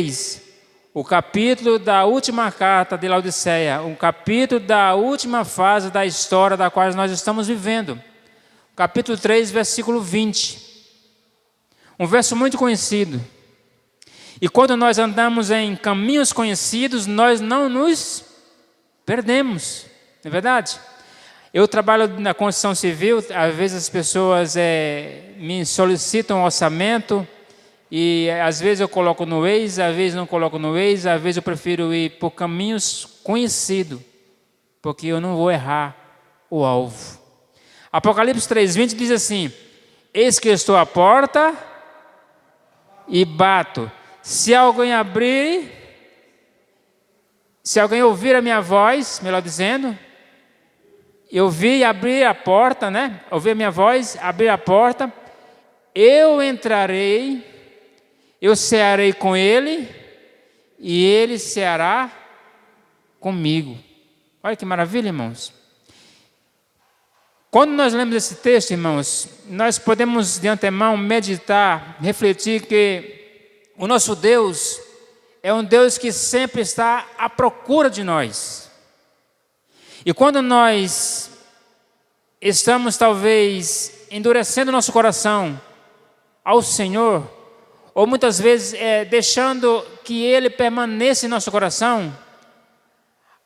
3, o capítulo da última carta de Laodiceia, um capítulo da última fase da história da qual nós estamos vivendo. Capítulo 3, versículo 20. Um verso muito conhecido. E quando nós andamos em caminhos conhecidos, nós não nos perdemos, não é verdade? Eu trabalho na construção civil, às vezes as pessoas me solicitam um orçamento, e às vezes eu coloco no Waze, às vezes não coloco no Waze, às vezes eu prefiro ir por caminhos conhecidos, porque eu não vou errar o alvo. Apocalipse 3:20 diz assim: eis que estou à porta e bato. Se alguém ouvir a minha voz, melhor dizendo, eu vi abrir a porta, né? Ouvir a minha voz, abrir a porta, eu entrarei, eu cearei com ele, e ele ceará comigo. Olha que maravilha, irmãos. Quando nós lemos esse texto, irmãos, nós podemos de antemão meditar, refletir que o nosso Deus é um Deus que sempre está à procura de nós. E quando nós estamos talvez endurecendo nosso coração ao Senhor, ou muitas vezes deixando que Ele permaneça em nosso coração,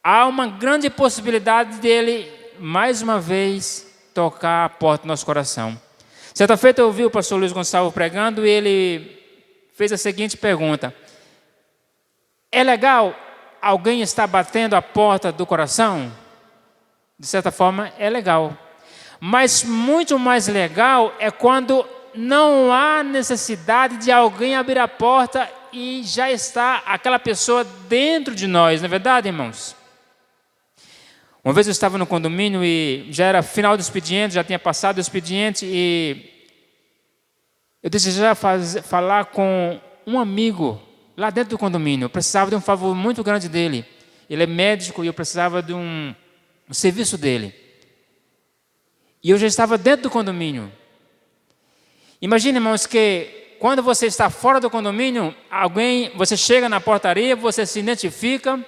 há uma grande possibilidade dele, mais uma vez, tocar a porta do nosso coração. Certa feita eu ouvi o pastor Luiz Gonçalves pregando e ele fez a seguinte pergunta: é legal alguém estar batendo a porta do coração? De certa forma é legal, mas muito mais legal é quando não há necessidade de alguém abrir a porta e já está aquela pessoa dentro de nós, não é verdade, irmãos? Uma vez eu estava no condomínio e já era final do expediente, já tinha passado o expediente, e eu desejava falar com um amigo lá dentro do condomínio. Eu precisava de um favor muito grande dele. Ele é médico e eu precisava de um serviço dele. E eu já estava dentro do condomínio. Imagine, irmãos, que quando você está fora do condomínio, você chega na portaria, você se identifica,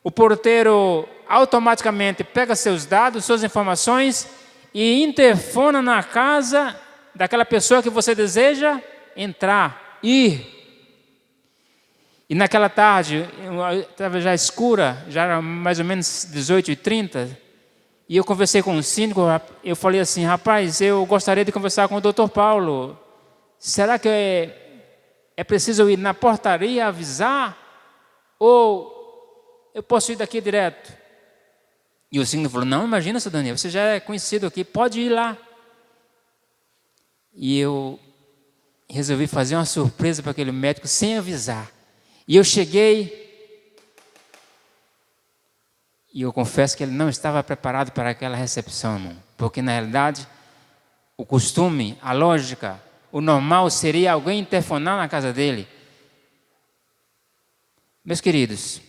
o porteiro automaticamente pega seus dados, suas informações e interfona na casa daquela pessoa que você deseja entrar, ir. E naquela tarde, estava já escura, já era mais ou menos 18h30, e eu conversei com o síndico, eu falei assim: rapaz, eu gostaria de conversar com o Dr. Paulo. Será que é preciso eu ir na portaria avisar? Ou eu posso ir daqui direto? E o síndico falou: não, imagina, seu Daniel, você já é conhecido aqui, pode ir lá. E eu resolvi fazer uma surpresa para aquele médico sem avisar. E eu cheguei, e eu confesso que ele não estava preparado para aquela recepção, irmão. Porque na realidade, o costume, a lógica, o normal seria alguém interfonar na casa dele. Meus queridos,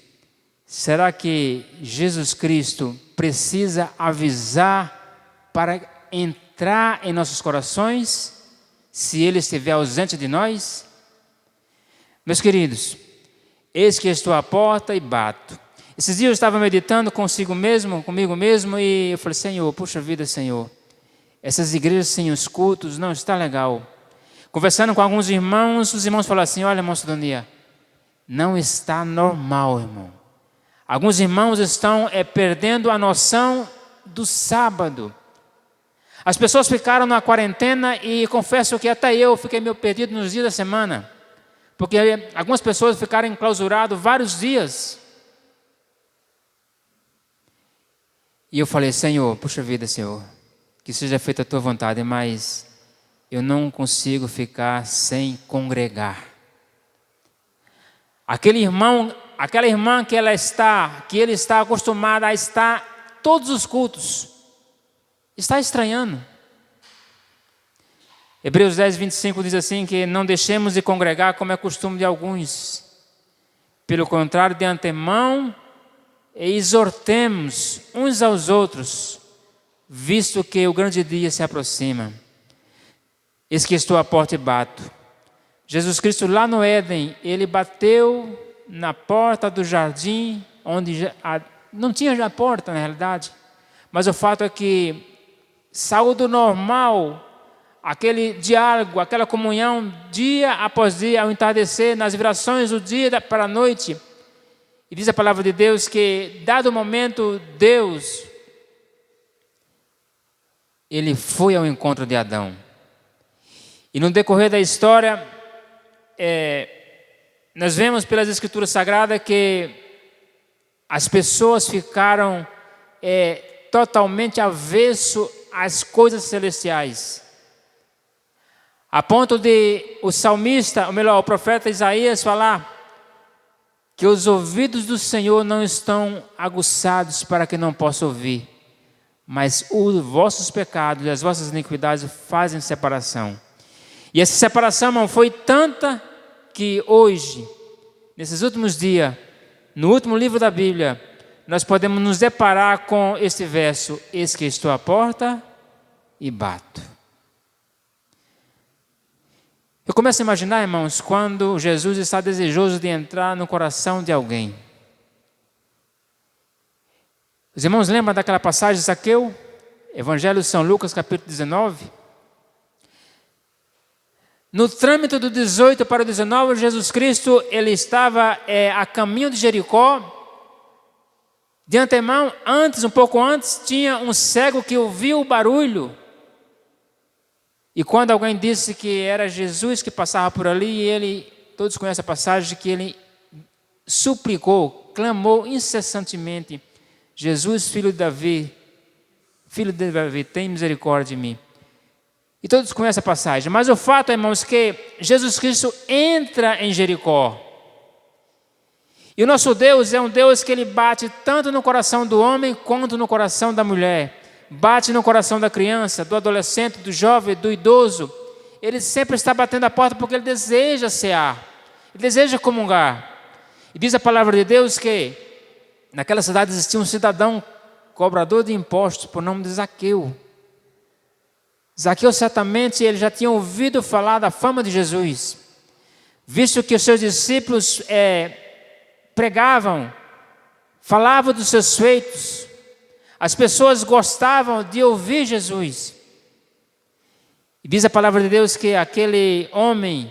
será que Jesus Cristo precisa avisar para entrar em nossos corações, se Ele estiver ausente de nós? Meus queridos, eis que estou à porta e bato. Esses dias eu estava meditando comigo mesmo, e eu falei: Senhor, puxa vida, Senhor, essas igrejas sem os cultos não está legal. Conversando com alguns irmãos, os irmãos falaram assim: olha, irmão Sidonia, não está normal, irmão. Alguns irmãos estão perdendo a noção do sábado. As pessoas ficaram na quarentena e confesso que até eu fiquei meio perdido nos dias da semana. Porque algumas pessoas ficaram enclausuradas vários dias. E eu falei: Senhor, puxa vida, Senhor, que seja feita a Tua vontade, mas eu não consigo ficar sem congregar. Aquele irmão, aquela irmã que ele está acostumada a estar todos os cultos, está estranhando. Hebreus 10:25 diz assim, que não deixemos de congregar como é costume de alguns. Pelo contrário, de antemão, exortemos uns aos outros, visto que o grande dia se aproxima. Eis que estou à porta e bato. Jesus Cristo lá no Éden, ele bateu na porta do jardim, onde não tinha já porta na realidade, mas o fato é que saiu do normal, aquele diálogo, aquela comunhão, dia após dia, ao entardecer, nas virações do dia para a noite. E diz a palavra de Deus que, dado o momento, Deus, ele foi ao encontro de Adão. E no decorrer da história, nós vemos pelas Escrituras Sagradas que as pessoas ficaram totalmente avesso às coisas celestiais. A ponto de o salmista, ou melhor, o profeta Isaías falar que os ouvidos do Senhor não estão aguçados para que não possa ouvir, mas os vossos pecados e as vossas iniquidades fazem separação. E essa separação, irmão, foi tanta que hoje, nesses últimos dias, no último livro da Bíblia, nós podemos nos deparar com este verso: eis que estou à porta e bato. Eu começo a imaginar, irmãos, quando Jesus está desejoso de entrar no coração de alguém. Os irmãos lembram daquela passagem de Zaqueu? Evangelho de São Lucas, capítulo 19. No trâmite do 18 para o 19, Jesus Cristo ele estava a caminho de Jericó. De antemão, um pouco antes, tinha um cego que ouviu o barulho. E quando alguém disse que era Jesus que passava por ali, todos conhecem a passagem, que ele suplicou, clamou incessantemente: Jesus, filho de Davi, tem misericórdia de mim. E todos conhecem a passagem. Mas o fato, irmãos, que Jesus Cristo entra em Jericó. E o nosso Deus é um Deus que ele bate tanto no coração do homem quanto no coração da mulher. Bate no coração da criança, do adolescente, do jovem, do idoso. Ele sempre está batendo a porta porque ele deseja cear, ele deseja comungar. E diz a palavra de Deus que naquela cidade existia um cidadão cobrador de impostos por nome de Zaqueu. Zaqueu certamente ele já tinha ouvido falar da fama de Jesus, visto que os seus discípulos pregavam, falavam dos seus feitos. As pessoas gostavam de ouvir Jesus. E diz a palavra de Deus que aquele homem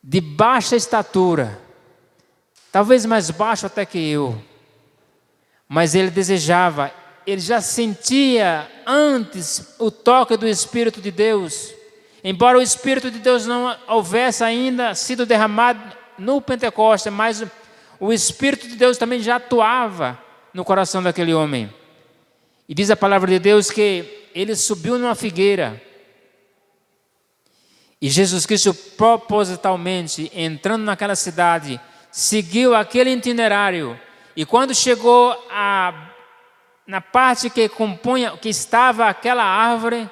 de baixa estatura, talvez mais baixo até que eu, mas ele desejava, ele já sentia antes o toque do Espírito de Deus. Embora o Espírito de Deus não houvesse ainda sido derramado no Pentecostes, mas o Espírito de Deus também já atuava no coração daquele homem. E diz a palavra de Deus que ele subiu numa figueira. E Jesus Cristo propositalmente, entrando naquela cidade, seguiu aquele itinerário. E quando chegou na parte que compunha, que estava aquela árvore,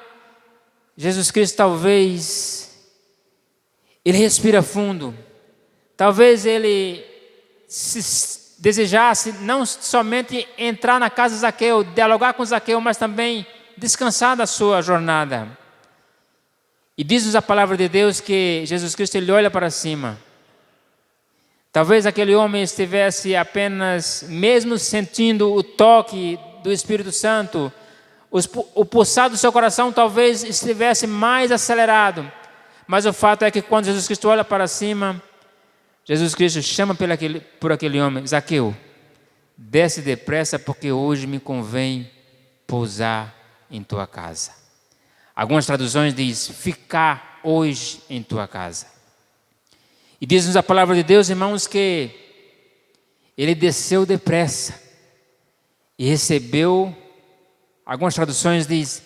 Jesus Cristo talvez, ele respira fundo. Talvez ele desejasse não somente entrar na casa de Zaqueu, dialogar com Zaqueu, mas também descansar da sua jornada. E diz-nos a palavra de Deus que Jesus Cristo ele olha para cima. Talvez aquele homem estivesse apenas, mesmo sentindo o toque do Espírito Santo, o pulsar do seu coração talvez estivesse mais acelerado. Mas o fato é que quando Jesus Cristo olha para cima, Jesus Cristo chama por aquele homem: Zaqueu, desce depressa, porque hoje me convém pousar em tua casa. Algumas traduções dizem: ficar hoje em tua casa. E diz-nos a palavra de Deus, irmãos, que ele desceu depressa e recebeu, algumas traduções dizem,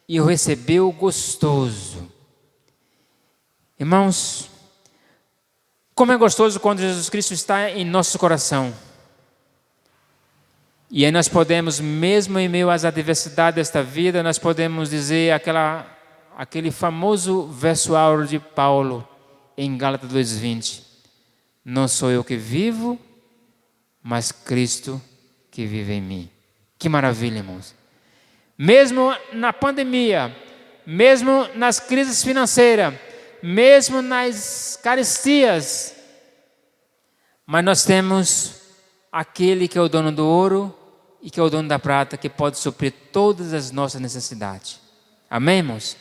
e o recebeu gostoso. Irmãos, como é gostoso quando Jesus Cristo está em nosso coração. E aí nós podemos, mesmo em meio às adversidades desta vida, nós podemos dizer aquele famoso verso áureo de Paulo em Gálatas 2:20. Não sou eu que vivo, mas Cristo que vive em mim. Que maravilha, irmãos. Mesmo na pandemia, mesmo nas crises financeiras, mesmo nas carestia. Mas nós temos aquele que é o dono do ouro e que é o dono da prata, que pode suprir todas as nossas necessidades. Amém, irmãos?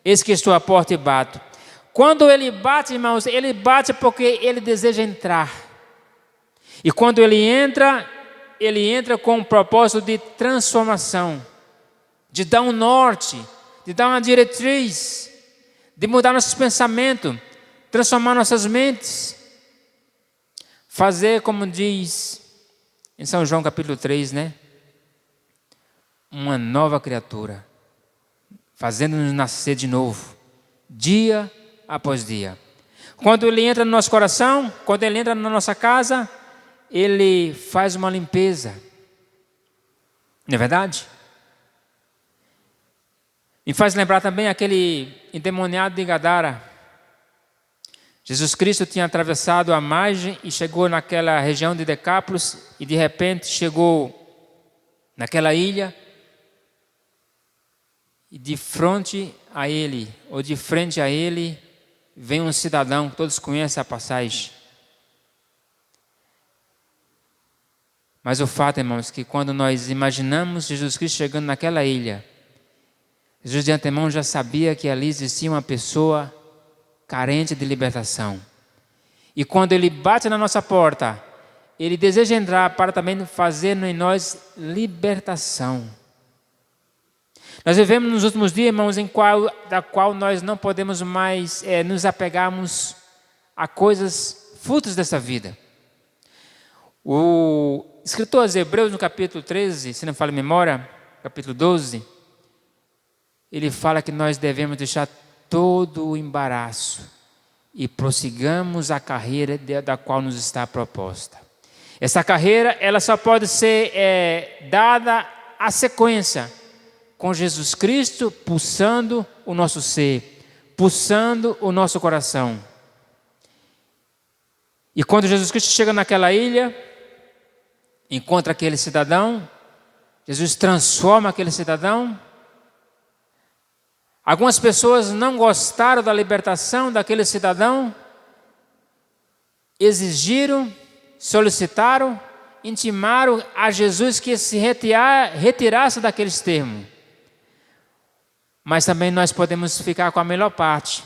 Eis que estou à porta e bato. Quando ele bate, irmãos, ele bate porque ele deseja entrar. E quando ele entra com um propósito de transformação, de dar um norte, de dar uma diretriz, de mudar nossos pensamentos, transformar nossas mentes, fazer como diz em São João capítulo 3, né? Uma nova criatura, fazendo-nos nascer de novo, dia após dia. Quando ele entra no nosso coração, quando ele entra na nossa casa, ele faz uma limpeza. Não é verdade? Me faz lembrar também aquele endemoniado de Gadara. Jesus Cristo tinha atravessado a margem e chegou naquela região de Decápolis e de repente chegou naquela ilha e de frente a ele, ou de frente a ele, vem um cidadão, todos conhecem a passagem. Mas o fato, irmãos, que quando nós imaginamos Jesus Cristo chegando naquela ilha, Jesus de antemão já sabia que ali existia uma pessoa carente de libertação. E quando ele bate na nossa porta, ele deseja entrar para também fazer em nós libertação. Nós vivemos nos últimos dias, irmãos, da qual nós não podemos mais nos apegarmos a coisas, frutos dessa vida. O escritor aos Hebreus, no capítulo 13, se não falha a memória, capítulo 12, ele fala que nós devemos deixar todo o embaraço e prossigamos a carreira da qual nos está proposta. Essa carreira, ela só pode ser dada à sequência, com Jesus Cristo pulsando o nosso ser, pulsando o nosso coração. E quando Jesus Cristo chega naquela ilha, encontra aquele cidadão, Jesus transforma aquele cidadão. Algumas pessoas não gostaram da libertação daquele cidadão, exigiram, solicitaram, intimaram a Jesus que se retirasse daqueles termos. Mas também nós podemos ficar com a melhor parte,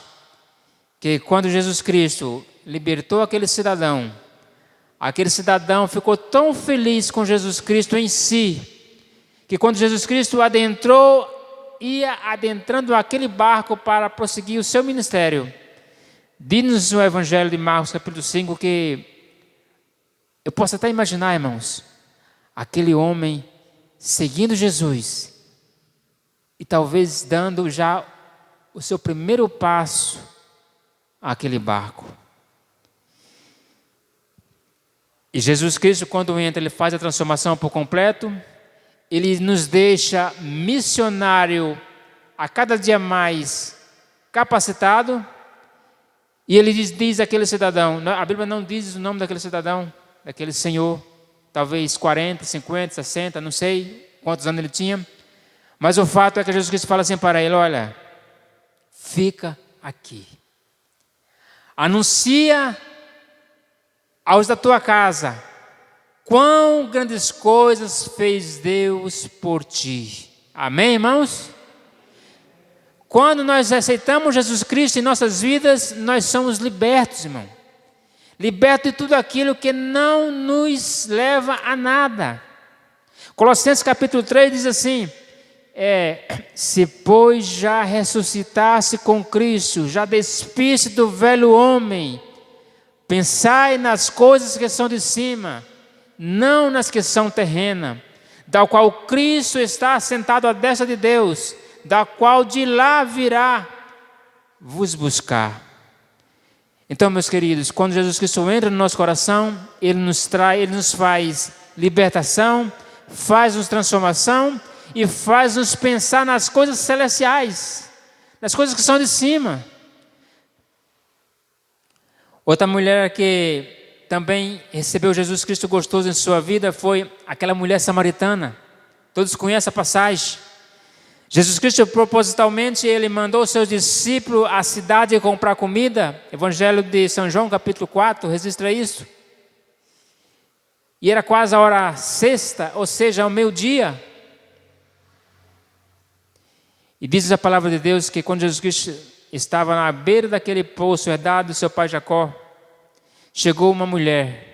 que quando Jesus Cristo libertou aquele cidadão ficou tão feliz com Jesus Cristo em si, que quando Jesus Cristo ia adentrando aquele barco para prosseguir o seu ministério, diz-nos no Evangelho de Marcos capítulo 5 que eu posso até imaginar, irmãos, aquele homem seguindo Jesus e talvez dando já o seu primeiro passo àquele barco. E Jesus Cristo, quando entra, ele faz a transformação por completo. Ele nos deixa missionário a cada dia mais capacitado. E ele diz àquele cidadão, a Bíblia não diz o nome daquele cidadão, daquele senhor, talvez 40, 50, 60, não sei quantos anos ele tinha. Mas o fato é que Jesus Cristo fala assim para ele: olha, fica aqui. Anuncia aos da tua casa quão grandes coisas fez Deus por ti. Amém, irmãos? Quando nós aceitamos Jesus Cristo em nossas vidas, nós somos libertos, irmão. Libertos de tudo aquilo que não nos leva a nada. Colossenses capítulo 3 diz assim: se pois já ressuscitasse com Cristo, já despiste do velho homem, pensai nas coisas que são de cima, não nas que são terrenas, da qual Cristo está assentado à destra de Deus, da qual de lá virá vos buscar. Então, meus queridos, quando Jesus Cristo entra no nosso coração, Ele nos faz libertação, faz-nos transformação e faz-nos pensar nas coisas celestiais, nas coisas que são de cima. Outra mulher que também recebeu Jesus Cristo gostoso em sua vida foi aquela mulher samaritana. Todos conhecem a passagem. Jesus Cristo, propositalmente, ele mandou seus discípulos à cidade comprar comida. Evangelho de São João, capítulo 4, registra isso. E era quase a hora sexta, ou seja, ao meio-dia. E diz a palavra de Deus que quando Jesus Cristo estava na beira daquele poço herdado do seu pai Jacó, chegou uma mulher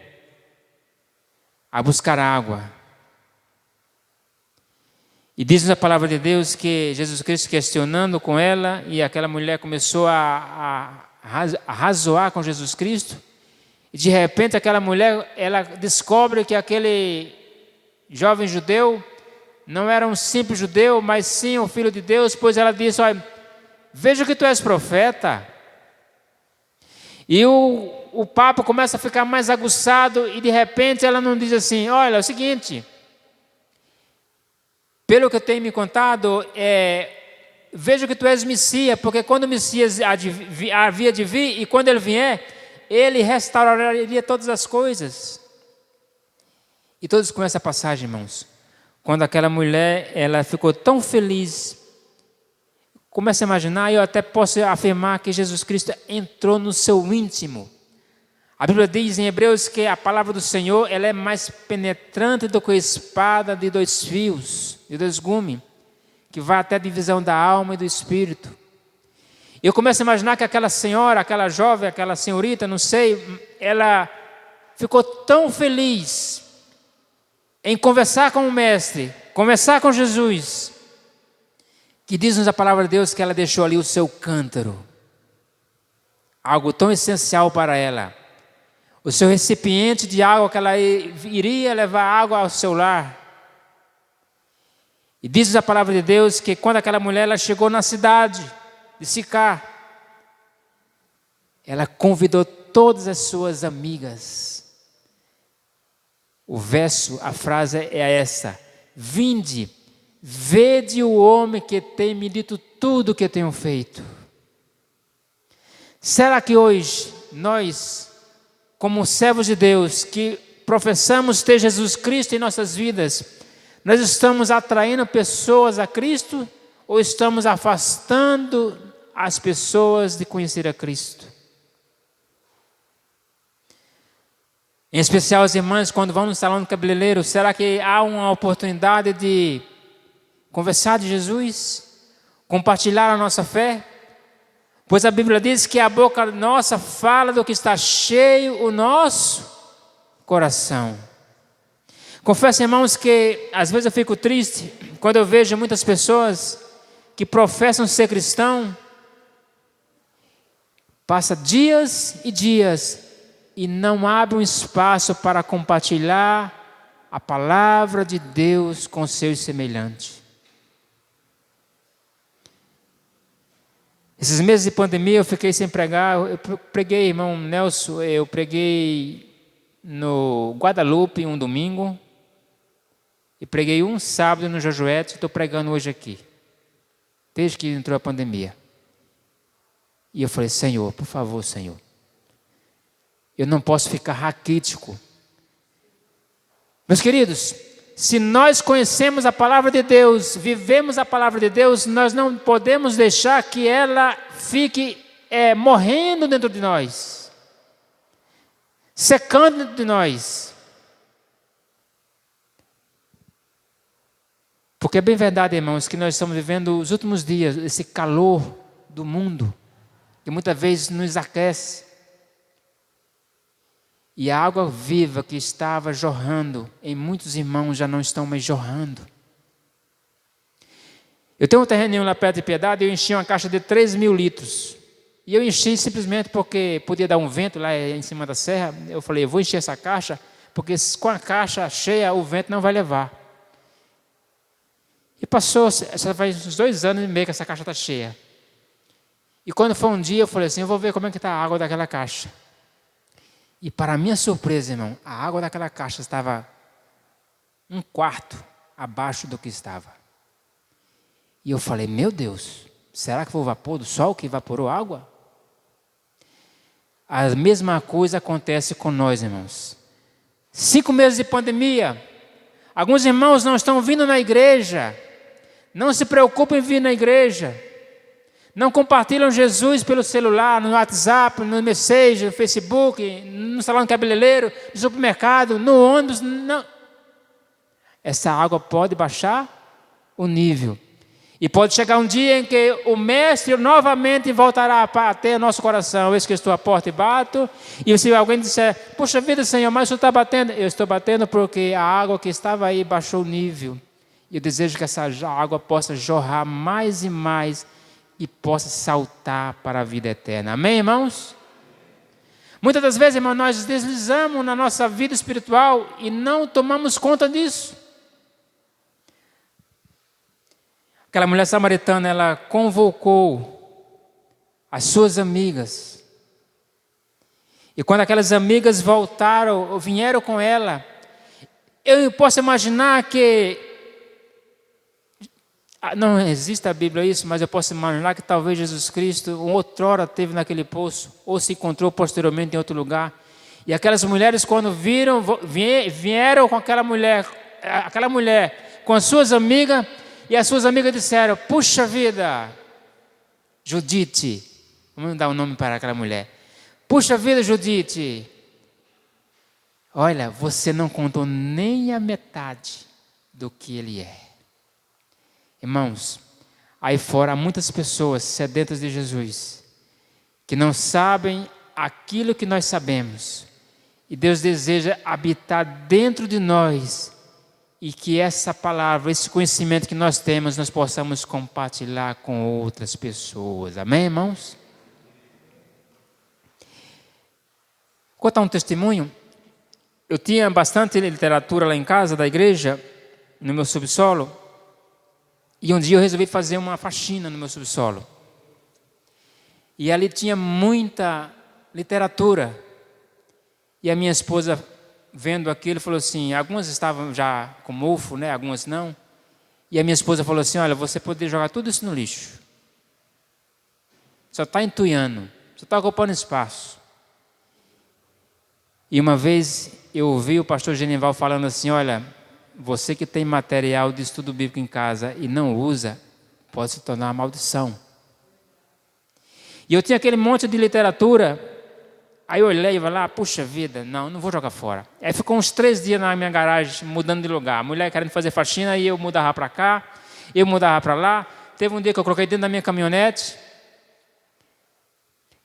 a buscar água. E diz a palavra de Deus que Jesus Cristo questionando com ela, e aquela mulher começou a razoar com Jesus Cristo, e de repente aquela mulher, ela descobre que aquele jovem judeu não era um simples judeu, mas sim o Filho de Deus, pois ela disse: olha, vejo que tu és profeta. E o papo começa a ficar mais aguçado, e de repente ela não diz assim: olha, é o seguinte, pelo que eu tenho me contado, vejo que tu és Messias, porque quando o Messias havia de vir, e quando ele vier, ele restauraria todas as coisas. E todos conhecem a passagem, irmãos. Quando aquela mulher, ela ficou tão feliz, começa a imaginar, eu até posso afirmar que Jesus Cristo entrou no seu íntimo. A Bíblia diz em Hebreus que a palavra do Senhor, ela é mais penetrante do que a espada de 2 fios, de 2 gumes, que vai até a divisão da alma e do espírito. Eu começo a imaginar que aquela senhora, aquela jovem, aquela senhorita, não sei, ela ficou tão feliz em conversar com o Mestre, conversar com Jesus, que diz-nos a palavra de Deus que ela deixou ali o seu cântaro, algo tão essencial para ela, o seu recipiente de água, que ela iria levar água ao seu lar. E diz a palavra de Deus que quando aquela mulher ela chegou na cidade de Sicar, ela convidou todas as suas amigas. O verso, a frase é essa: vinde, vede o homem que tem me dito tudo o que eu tenho feito. Será que hoje nós, como servos de Deus, que professamos ter Jesus Cristo em nossas vidas, nós estamos atraindo pessoas a Cristo ou estamos afastando as pessoas de conhecer a Cristo? Em especial as irmãs, quando vão no salão do cabeleireiro, será que há uma oportunidade de conversar de Jesus? Compartilhar a nossa fé? Pois a Bíblia diz que a boca nossa fala do que está cheio o nosso coração. Confesso, irmãos, que às vezes eu fico triste quando eu vejo muitas pessoas que professam ser cristão, passa dias e dias e não abre um espaço para compartilhar a palavra de Deus com seus semelhantes. Esses meses de pandemia eu fiquei sem pregar. Eu preguei, irmão Nelson, eu preguei no Guadalupe um domingo e preguei um sábado no Jojoete e estou pregando hoje aqui, desde que entrou a pandemia. E eu falei: Senhor, por favor, Senhor, eu não posso ficar raquítico. Meus queridos, se nós conhecemos a palavra de Deus, vivemos a palavra de Deus, nós não podemos deixar que ela fique morrendo dentro de nós, secando dentro de nós. Porque é bem verdade, irmãos, que nós estamos vivendo os últimos dias, esse calor do mundo, que muitas vezes nos aquece. E a água viva que estava jorrando, em muitos irmãos já não estão mais jorrando. Eu tenho um terreninho lá perto de Piedade, eu enchi uma caixa de 3.000 litros. E eu enchi simplesmente porque podia dar um vento lá em cima da serra. Eu falei: eu vou encher essa caixa, porque com a caixa cheia o vento não vai levar. E passou, já faz uns 2 anos e meio que essa caixa está cheia. E quando foi um dia, eu falei assim: eu vou ver como é que está a água daquela caixa. E para minha surpresa, irmão, a água daquela caixa estava 1/4 abaixo do que estava. E eu falei: meu Deus, será que foi o vapor do sol que evaporou a água? A mesma coisa acontece com nós, irmãos. 5 meses de pandemia, alguns irmãos não estão vindo na igreja, não se preocupam em vir na igreja, não compartilham Jesus pelo celular, no WhatsApp, no Messenger, no Facebook, no salão de cabeleireiro, no supermercado, no ônibus, não. Essa água pode baixar o nível. E pode chegar um dia em que o Mestre novamente voltará até nosso coração. Eis que estou à porta e bato. E se alguém disser, puxa vida, Senhor, mas o Senhor está batendo. Eu estou batendo porque a água que estava aí baixou o nível. E eu desejo que essa água possa jorrar mais e mais e possa saltar para a vida eterna. Amém, irmãos? Muitas das vezes, irmãos, nós deslizamos na nossa vida espiritual e não tomamos conta disso. Aquela mulher samaritana, ela convocou as suas amigas. E quando aquelas amigas voltaram, ou vieram com ela, eu posso imaginar que, não existe a Bíblia isso, mas eu posso imaginar que talvez Jesus Cristo, outrora teve naquele poço, ou se encontrou posteriormente em outro lugar. E aquelas mulheres, quando vieram com aquela mulher com as suas amigas, e as suas amigas disseram, puxa vida, Judite, vamos dar um nome para aquela mulher. Puxa vida, Judite, olha, você não contou nem a metade do que ele é. Irmãos, aí fora há muitas pessoas sedentas de Jesus, que não sabem aquilo que nós sabemos. E Deus deseja habitar dentro de nós, e que essa palavra, esse conhecimento que nós temos, nós possamos compartilhar com outras pessoas. Amém, irmãos? Vou contar um testemunho. Eu tinha bastante literatura lá em casa, da igreja, no meu subsolo. E um dia eu resolvi fazer uma faxina no meu subsolo. E ali tinha muita literatura. E a minha esposa, vendo aquilo, falou assim, algumas estavam já com mofo, né? Algumas não. E a minha esposa falou assim, olha, você poderia jogar tudo isso no lixo. Só está entulhando, só está ocupando espaço. E uma vez eu ouvi o pastor Genival falando assim, olha, você que tem material de estudo bíblico em casa e não usa, pode se tornar uma maldição. E eu tinha aquele monte de literatura. Aí eu olhei e falei, puxa vida, não vou jogar fora. Aí ficou uns 3 dias na minha garagem, mudando de lugar. A mulher querendo fazer faxina, e eu mudava para cá, eu mudava para lá. Teve um dia que eu coloquei dentro da minha caminhonete,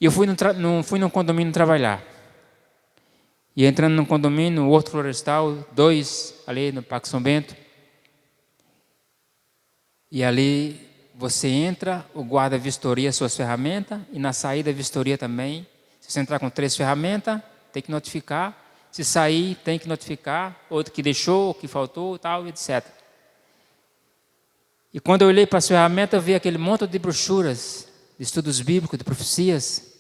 e eu fui num condomínio trabalhar. E entrando num condomínio, no Horto Florestal, 2, ali no Parque São Bento. E ali você entra, o guarda vistoria suas ferramentas, e na saída vistoria também. Se você entrar com 3 ferramentas, tem que notificar. Se sair, tem que notificar. Outro que deixou, que faltou, tal, etc. E quando eu olhei para as ferramentas, eu vi aquele monte de brochuras, de estudos bíblicos, de profecias.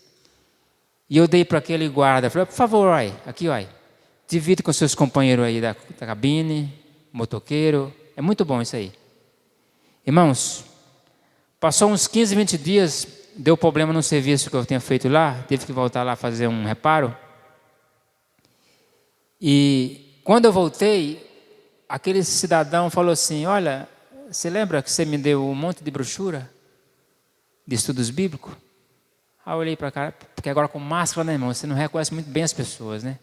E eu dei para aquele guarda. Falei, por favor, aqui, divide com seus companheiros aí da cabine, motoqueiro. É muito bom isso aí. Irmãos, passou uns 15, 20 dias... Deu problema no serviço que eu tinha feito lá, tive que voltar lá fazer um reparo. E quando eu voltei, aquele cidadão falou assim, olha, você lembra que você me deu um monte de brochura de estudos bíblicos? Aí eu olhei para a cara, porque agora com máscara, né, irmão, você não reconhece muito bem as pessoas, né?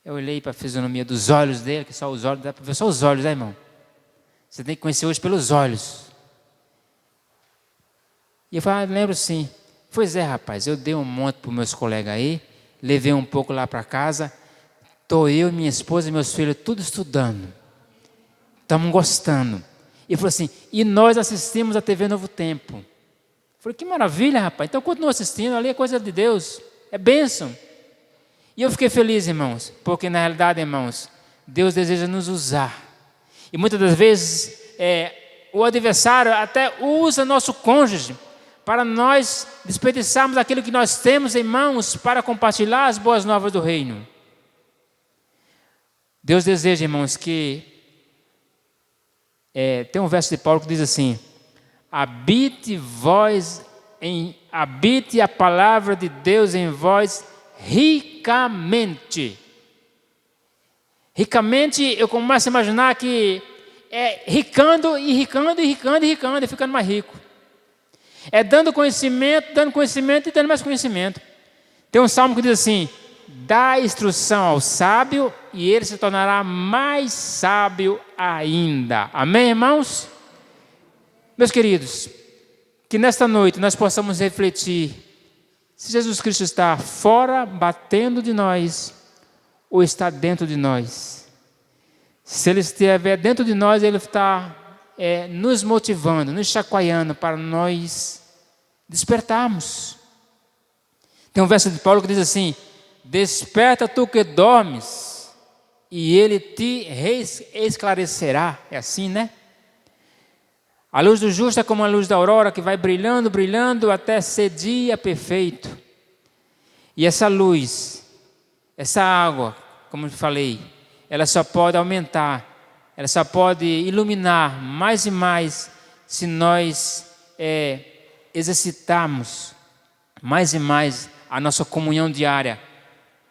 Eu olhei para a fisionomia dos olhos dele, que só os olhos, dá para ver só os olhos, né, irmão? Você tem que conhecer hoje pelos olhos. E eu falei, lembro sim. Pois é, rapaz, eu dei um monte para os meus colegas aí, levei um pouco lá para casa, estou eu, minha esposa e meus filhos tudo estudando. Estamos gostando. E falou assim, e nós assistimos a TV Novo Tempo. Eu falei, que maravilha, rapaz, então continua assistindo, ali é coisa de Deus, é bênção. E eu fiquei feliz, irmãos, porque na realidade, irmãos, Deus deseja nos usar. E muitas das vezes, o adversário até usa nosso cônjuge, para nós desperdiçarmos aquilo que nós temos em mãos para compartilhar as boas novas do reino. Deus deseja, irmãos, que... tem um verso de Paulo que diz assim, habite a palavra de Deus em vós ricamente. Ricamente, eu começo a imaginar que é ricando e ricando e ricando e ricando e ficando mais rico. É dando conhecimento e dando mais conhecimento. Tem um salmo que diz assim: dá instrução ao sábio e ele se tornará mais sábio ainda. Amém, irmãos? Meus queridos, que nesta noite nós possamos refletir se Jesus Cristo está fora, batendo de nós, ou está dentro de nós. Se Ele estiver dentro de nós, Ele está nos motivando, nos chacoalhando para nós despertarmos. Tem um verso de Paulo que diz assim: desperta tu que dormes, e Ele te esclarecerá. É assim, né? A luz do justo é como a luz da aurora, que vai brilhando, brilhando, até ser dia perfeito. E essa luz, essa água, como eu falei, ela só pode aumentar, ela só pode iluminar mais e mais se nós exercitarmos mais e mais a nossa comunhão diária,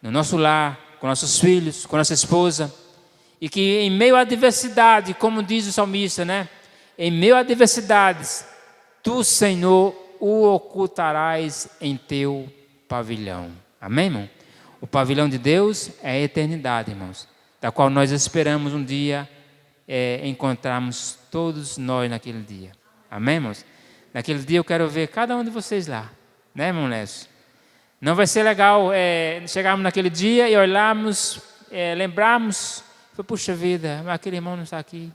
no nosso lar, com nossos filhos, com nossa esposa. E que em meio à adversidade, como diz o salmista, né? Em meio a adversidades, tu, Senhor, o ocultarás em teu pavilhão. Amém, irmão? O pavilhão de Deus é a eternidade, irmãos, da qual nós esperamos um dia encontrarmos todos nós naquele dia. Amém, irmãos? Naquele dia eu quero ver cada um de vocês lá, né, irmão Lécio? Não vai ser legal chegarmos naquele dia e olharmos, lembrarmos, puxa vida, mas aquele irmão não está aqui.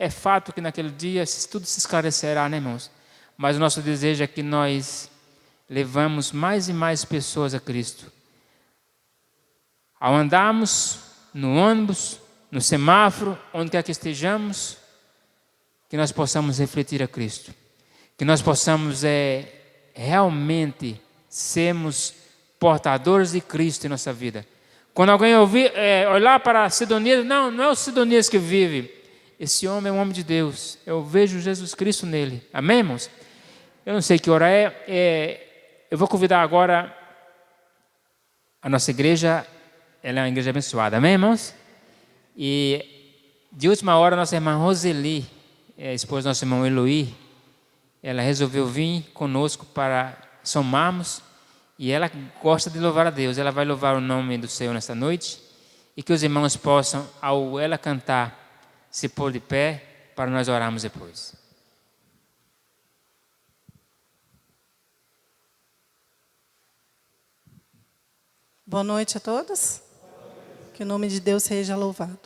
É fato que naquele dia tudo se esclarecerá, né, irmãos? Mas o nosso desejo é que nós levamos mais e mais pessoas a Cristo. Ao andarmos no ônibus, no semáforo, onde quer que estejamos, que nós possamos refletir a Cristo. Que nós possamos realmente sermos portadores de Cristo em nossa vida. Quando alguém olhar para Sidonias, não é o Sidonias que vive. Esse homem é um homem de Deus. Eu vejo Jesus Cristo nele. Amém, irmãos? Eu não sei que hora eu vou convidar agora a nossa igreja. Ela é uma igreja abençoada. Amém, irmãos? E de última hora, nossa irmã Roseli, a esposa do nosso irmão Eloí, ela resolveu vir conosco para somarmos. E ela gosta de louvar a Deus. Ela vai louvar o nome do Senhor nesta noite. E que os irmãos possam, ao ela cantar, se pôr de pé para nós orarmos depois. Boa noite a todos. Que o nome de Deus seja louvado.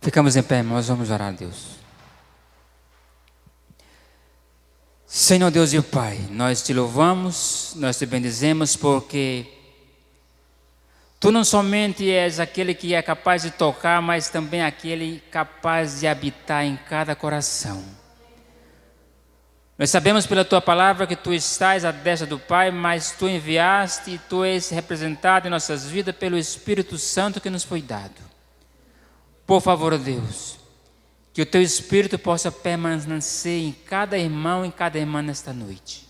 Ficamos em pé, irmãos, vamos orar a Deus. Senhor Deus e Pai, nós te louvamos, nós te bendizemos porque Tu não somente és aquele que é capaz de tocar, mas também aquele capaz de habitar em cada coração. Nós sabemos pela Tua palavra que Tu estás à destra do Pai, mas Tu enviaste e Tu és representado em nossas vidas pelo Espírito Santo que nos foi dado. Por favor, Deus, que o Teu Espírito possa permanecer em cada irmão e em cada irmã nesta noite.